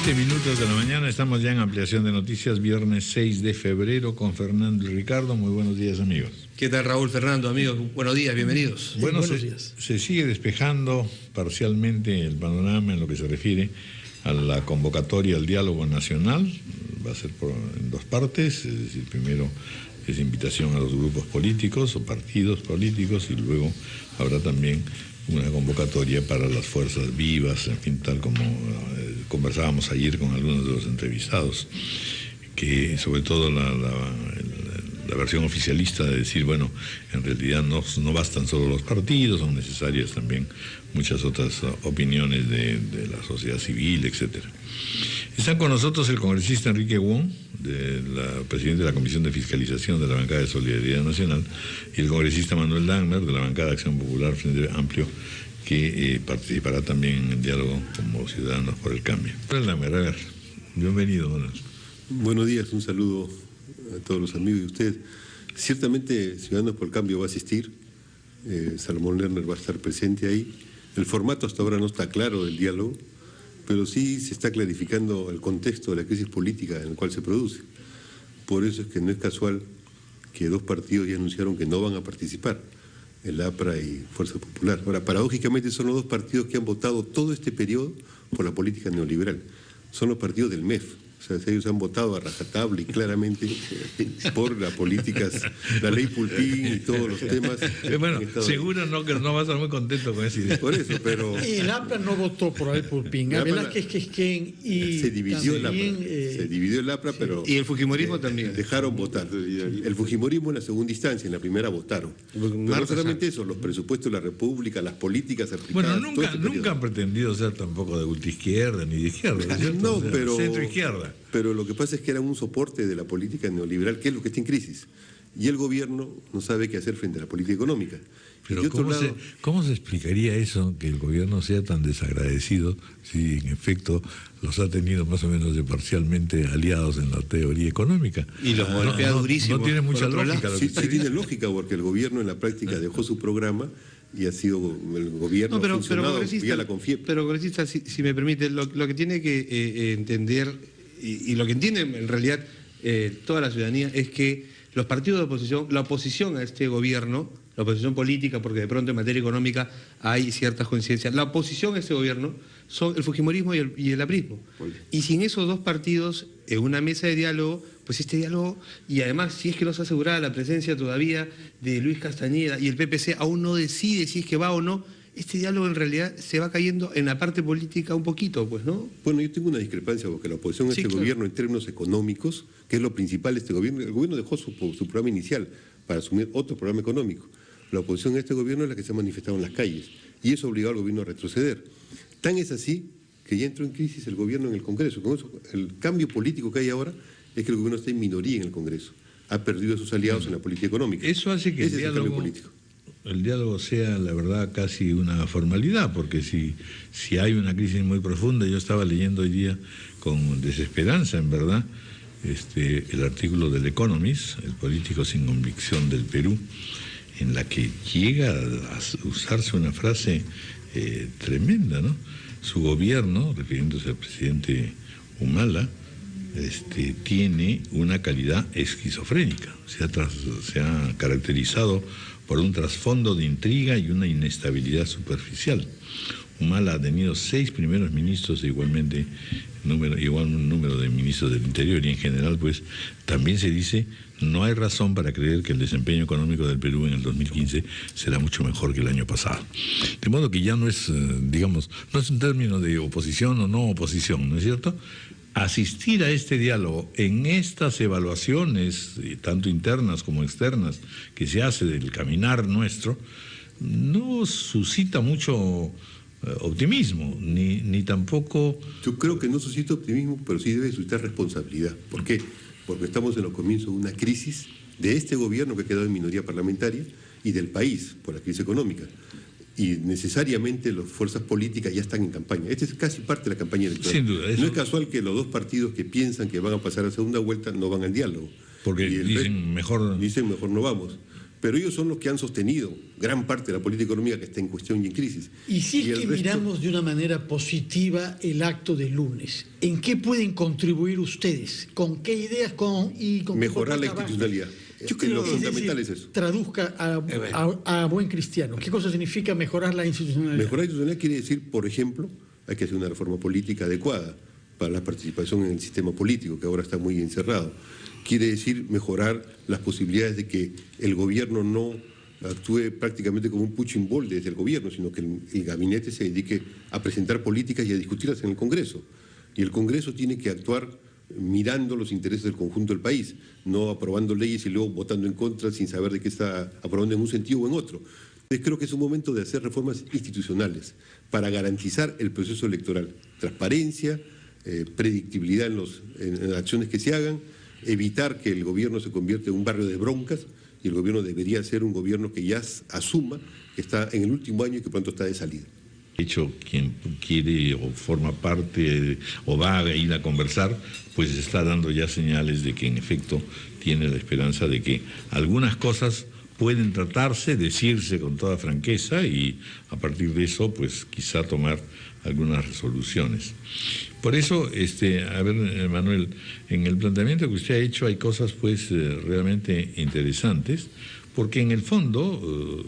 7:07 de la mañana, estamos ya en ampliación de noticias, viernes 6 de febrero con Fernando y Ricardo. Muy buenos días, amigos. ¿Qué tal, Raúl, Fernando, amigos? Buenos días, bienvenidos. Bueno, buenos días. Se sigue despejando parcialmente el panorama en lo que se refiere a la convocatoria al diálogo nacional. Va a ser en dos partes, es decir, primero es invitación a los grupos políticos o partidos políticos y luego habrá también una convocatoria para las fuerzas vivas, en fin, tal como conversábamos ayer con algunos de los entrevistados, que sobre todo la versión oficialista de decir, bueno, en realidad no bastan solo los partidos, son necesarias también muchas otras opiniones de la sociedad civil, etcétera. Están con nosotros el congresista Enrique Wong, presidente de la Comisión de Fiscalización de la Bancada de Solidaridad Nacional, y el congresista Manuel Langmer, de la Bancada de Acción Popular Frente Amplio, que participará también en el diálogo como Ciudadanos por el Cambio. Langmer, a ver, bienvenido, Manuel. Buenos días, un saludo a todos los amigos y a usted. Ciertamente Ciudadanos por el Cambio va a asistir, Salomón Lerner va a estar presente ahí. El formato hasta ahora no está claro del diálogo, pero sí se está clarificando el contexto de la crisis política en el cual se produce. Por eso es que no es casual que dos partidos ya anunciaron que no van a participar, el APRA y Fuerza Popular. Ahora, paradójicamente son los dos partidos que han votado todo este periodo por la política neoliberal. Son los partidos del MEF. O sea, ellos han votado a rajatabla y claramente por las políticas, la ley Pulpín y todos los temas. Bueno, seguro no, que no va a estar muy contento con esa idea. Por eso, pero... El APRA no votó por la ley Pulpín. Y se dividió el APRA. Se dividió el APRA, pero... Y el fujimorismo también. Dejaron votar. El fujimorismo en la segunda instancia, en la primera votaron. Pero no solamente eso, los presupuestos de la República, las políticas aplicadas... Bueno, nunca han pretendido ser tampoco de ultraizquierda ni de izquierda, ¿cierto? No, o sea, pero... centro-izquierda. Pero lo que pasa es que era un soporte de la política neoliberal, que es lo que está en crisis. Y el gobierno no sabe qué hacer frente a la política económica. Pero ¿cómo se explicaría eso, que el gobierno sea tan desagradecido, si en efecto los ha tenido más o menos de parcialmente aliados en la teoría económica? Y los golpea durísimo. No tiene mucha lógica. Sí tiene lógica, porque el gobierno en la práctica dejó su programa y ha sido el gobierno funcionado vía la CONFIEP. Pero, congresista, si me permite, lo que tiene que entender, y lo que entiende en realidad toda la ciudadanía, es que los partidos de oposición, la oposición a este gobierno, la oposición política, porque de pronto en materia económica hay ciertas coincidencias, la oposición a este gobierno son el fujimorismo y el aprismo. Y sin esos dos partidos en una mesa de diálogo, pues este diálogo, y además si es que no se aseguraba la presencia todavía de Luis Castañeda y el PPC aún no decide si es que va o no, este diálogo en realidad se va cayendo en la parte política un poquito, pues, ¿no? Bueno, yo tengo una discrepancia, porque la oposición a este gobierno en términos económicos, que es lo principal de este gobierno, el gobierno dejó su programa inicial para asumir otro programa económico. La oposición a este gobierno es la que se ha manifestado en las calles, y eso obligó al gobierno a retroceder. Tan es así que ya entró en crisis el gobierno en el Congreso. Con eso, el cambio político que hay ahora es que el gobierno está en minoría en el Congreso. Ha perdido a sus aliados en la política económica. Eso hace que el diálogo sea, la verdad, casi una formalidad, porque si hay una crisis muy profunda, yo estaba leyendo hoy día con desesperanza, en verdad, el artículo del Economist, el político sin convicción del Perú, en la que llega a usarse una frase tremenda, ¿no? Su gobierno, refiriéndose al presidente Humala, tiene una calidad esquizofrénica, se ha caracterizado por un trasfondo de intriga y una inestabilidad superficial. Humala ha tenido 6 primeros ministros e igual un número de ministros del Interior, y en general, pues, también se dice, no hay razón para creer que el desempeño económico del Perú en el 2015 será mucho mejor que el año pasado. De modo que ya no es, no es un término de oposición o no oposición, ¿no es cierto? Asistir a este diálogo en estas evaluaciones, tanto internas como externas, que se hace del caminar nuestro, no suscita mucho optimismo, ni tampoco... Yo creo que no suscita optimismo, pero sí debe suscitar responsabilidad. ¿Por qué? Porque estamos en los comienzos de una crisis de este gobierno que ha quedado en minoría parlamentaria y del país por la crisis económica. Y necesariamente las fuerzas políticas ya están en campaña. Esta es casi parte de la campaña electoral. Sin duda. No es casual que los dos partidos que piensan que van a pasar a segunda vuelta no van al diálogo. Porque dicen mejor no vamos. Pero ellos son los que han sostenido gran parte de la política económica que está en cuestión y en crisis. Y si es que miramos de una manera positiva el acto del lunes, ¿en qué pueden contribuir ustedes? ¿Con qué ideas? ¿Con mejorar la institucionalidad. Yo creo lo que fundamental es eso. Traduzca a buen cristiano. ¿Qué cosa significa mejorar la institucionalidad? Mejorar la institucionalidad quiere decir, por ejemplo, hay que hacer una reforma política adecuada para la participación en el sistema político, que ahora está muy encerrado. Quiere decir mejorar las posibilidades de que el gobierno no actúe prácticamente como un punching ball desde el gobierno, sino que el gabinete se dedique a presentar políticas y a discutirlas en el Congreso. Y el Congreso tiene que actuar mirando los intereses del conjunto del país, no aprobando leyes y luego votando en contra sin saber de qué está aprobando en un sentido o en otro. Entonces creo que es un momento de hacer reformas institucionales para garantizar el proceso electoral, transparencia, predictibilidad en las acciones que se hagan, evitar que el gobierno se convierta en un barrio de broncas, y el gobierno debería ser un gobierno que ya asuma que está en el último año y que pronto está de salida. De hecho, quien quiere o forma parte o va a ir a conversar, pues está dando ya señales de que en efecto tiene la esperanza de que algunas cosas pueden tratarse, decirse con toda franqueza y a partir de eso, pues quizá tomar algunas resoluciones. Por eso, a ver, Manuel, en el planteamiento que usted ha hecho hay cosas pues realmente interesantes, porque en el fondo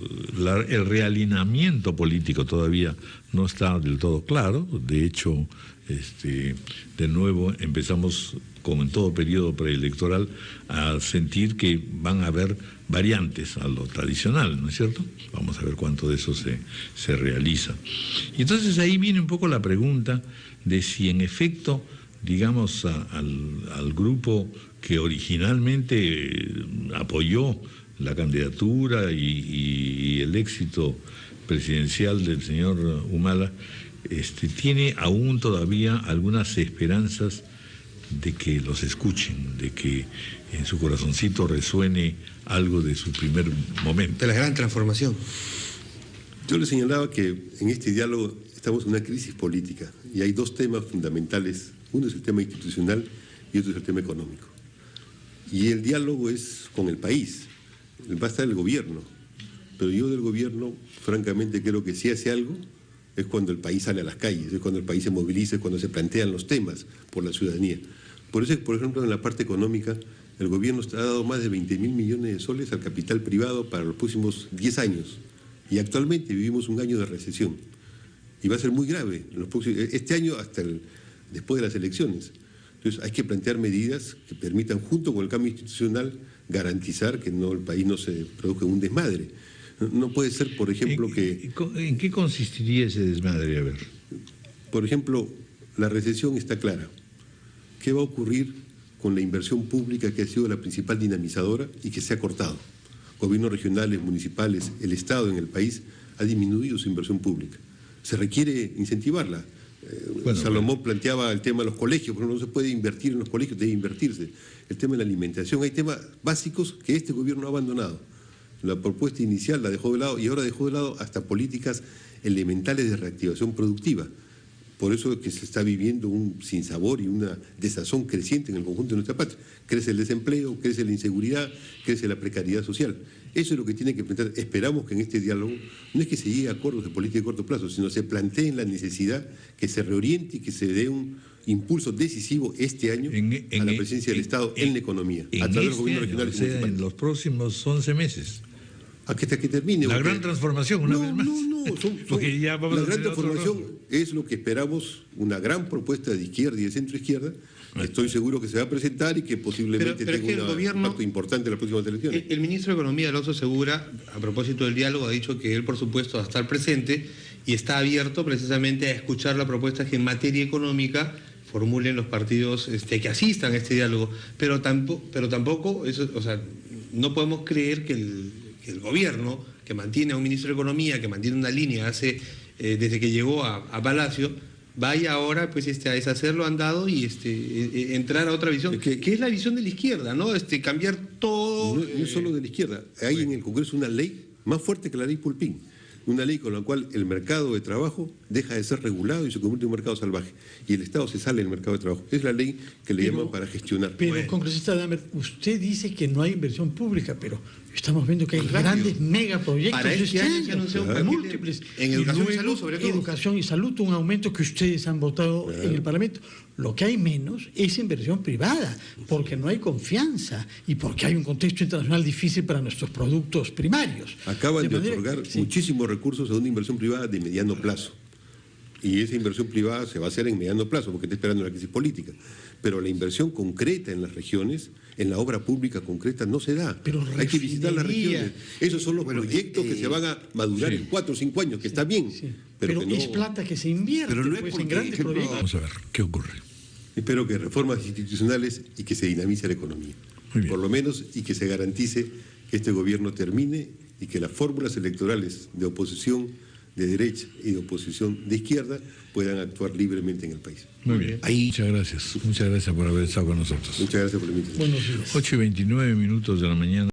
el realineamiento político todavía no está del todo claro. De hecho, de nuevo empezamos, como en todo periodo preelectoral, a sentir que van a haber variantes a lo tradicional, ¿no es cierto? Vamos a ver cuánto de eso se realiza. Y entonces ahí viene un poco la pregunta de si en efecto, digamos, al grupo que originalmente apoyó la candidatura y el éxito presidencial del señor Humala, tiene aún todavía algunas esperanzas de que los escuchen, de que en su corazoncito resuene algo de su primer momento. De la gran transformación. Yo le señalaba que en este diálogo estamos en una crisis política y hay dos temas fundamentales. Uno es el tema institucional y otro es el tema económico. Y el diálogo es con el país. Va a estar el gobierno, pero yo del gobierno, francamente, creo que si hace algo, es cuando el país sale a las calles, es cuando el país se moviliza, es cuando se plantean los temas por la ciudadanía. Por eso, por ejemplo, en la parte económica, el gobierno ha dado más de 20.000 millones de soles al capital privado para los próximos 10 años. Y actualmente vivimos un año de recesión. Y va a ser muy grave este año hasta después de las elecciones. Entonces hay que plantear medidas que permitan, junto con el cambio institucional, garantizar que el país no se produzca un desmadre. No puede ser, por ejemplo, que... ¿En qué consistiría ese desmadre? A ver. Por ejemplo, la recesión está clara. ¿Qué va a ocurrir con la inversión pública que ha sido la principal dinamizadora y que se ha cortado? Gobiernos regionales, municipales, el Estado en el país ha disminuido su inversión pública. Se requiere incentivarla. Salomón planteaba el tema de los colegios, pero no se puede invertir en los colegios, debe invertirse. El tema de la alimentación, hay temas básicos que este gobierno ha abandonado. La propuesta inicial la dejó de lado y ahora dejó de lado hasta políticas elementales de reactivación productiva. Por eso es que se está viviendo un sinsabor y una desazón creciente en el conjunto de nuestra patria. Crece el desempleo, crece la inseguridad, crece la precariedad social. Eso es lo que tiene que plantear. Esperamos que en este diálogo no es que se llegue a acuerdos de política de corto plazo, sino se planteen la necesidad que se reoriente y que se dé un impulso decisivo este año a la presencia del Estado en la economía, a través de los gobiernos regionales y municipales. En los próximos 11 meses. Hasta que termine. La gran transformación, una vez más. Porque ya vamos la gran transformación es lo que esperamos, una gran propuesta de izquierda y de centro-izquierda. Estoy seguro que se va a presentar y que posiblemente tenga un impacto importante en las próximas elecciones. El ministro de Economía, Alonso Segura, a propósito del diálogo, ha dicho que él, por supuesto, va a estar presente y está abierto precisamente a escuchar la propuesta que en materia económica formulen los partidos que asistan a este diálogo. Pero tampoco eso, o sea, no podemos creer que el gobierno, que mantiene a un ministro de Economía, que mantiene una línea desde que llegó a Palacio, vaya ahora pues a deshacer lo andado y entrar a otra visión, que es la visión de la izquierda, ¿no? Cambiar todo. No es solo de la izquierda. Hay en el Congreso una ley más fuerte que la ley Pulpín. Una ley con la cual el mercado de trabajo deja de ser regulado y se convierte en un mercado salvaje. Y el Estado se sale del mercado de trabajo. Es la ley que le llaman para gestionar. Pero, congresista Damer, usted dice que no hay inversión pública, pero Estamos viendo que hay grandes megaproyectos Para este año se anunció un paquete múltiples. en educación y luego, salud, sobre todo. Educación y salud, un aumento que ustedes han votado en el Parlamento. Lo que hay menos es inversión privada, porque no hay confianza y porque hay un contexto internacional difícil para nuestros productos primarios. Acaban de otorgar muchísimos recursos a una inversión privada de mediano plazo. Y esa inversión privada se va a hacer en mediano plazo, porque está esperando la crisis política. Pero la inversión concreta en las regiones, en la obra pública concreta, no se da. Pero hay que visitar las regiones. Esos son los proyectos que se van a madurar en 4 o 5 años, que está bien. Sí. Pero Pero que no... es plata que se invierte Pero no es pues, porque, en grandes ejemplo, proyectos. Vamos a ver, ¿qué ocurre? Espero que reformas institucionales y que se dinamice la economía. Muy bien. Por lo menos, y que se garantice que este gobierno termine y que las fórmulas electorales de oposición de derecha y de oposición de izquierda puedan actuar libremente en el país. Muy bien. Muchas gracias por haber estado con nosotros. Muchas gracias por la invitación. Buenos días. 8:29 de la mañana.